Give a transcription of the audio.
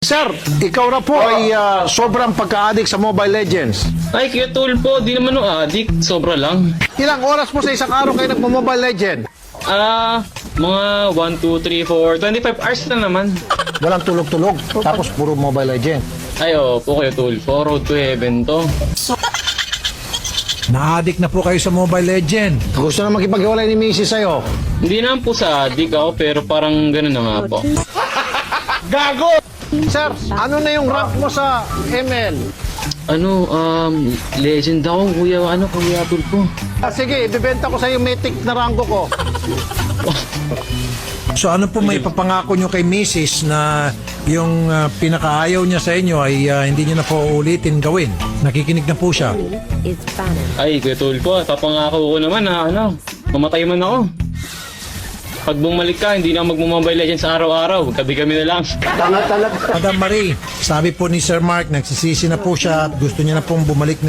Sir, ikaw na po ay sobrang pagka-addict sa Mobile Legends. Ay, Kuya Tulpo, di naman no addict. Sobra lang. Ilang oras po sa isang araw kayo nagmo-Mobile Legend? Mga 1, 2, 3, 4, 25 hours na naman. Walang tulog-tulog, tapos puro Mobile Legend. Ay, po Kuya Tulpo, road to heaven to. Na-addict na po kayo sa Mobile Legend. Gusto na makipag-iwalay ni Mrs. sa'yo. Hindi naman po sa addict ako, pero parang ganun na nga po. Gago! Sir, ano na yung rank mo sa ML? Legend ako, Kuya Tulpo. Sige, ibibenta ko sa iyo mythic na rango ko. So ano po may papangako nyo kay Mrs. na yung pinakaayaw niya sa inyo ay hindi niyo na po ulitin gawin? Nakikinig na po siya. Ay, Kuya Tulpo, papangako ko naman na mamatay man ako. Pag bumalik ka, hindi na magmo-Mobile Legends araw-araw. Gabi-gabi na lang. Madam Marie, sabi po ni Sir Mark, nagsisisi na po siya at gusto niya na pong bumalik na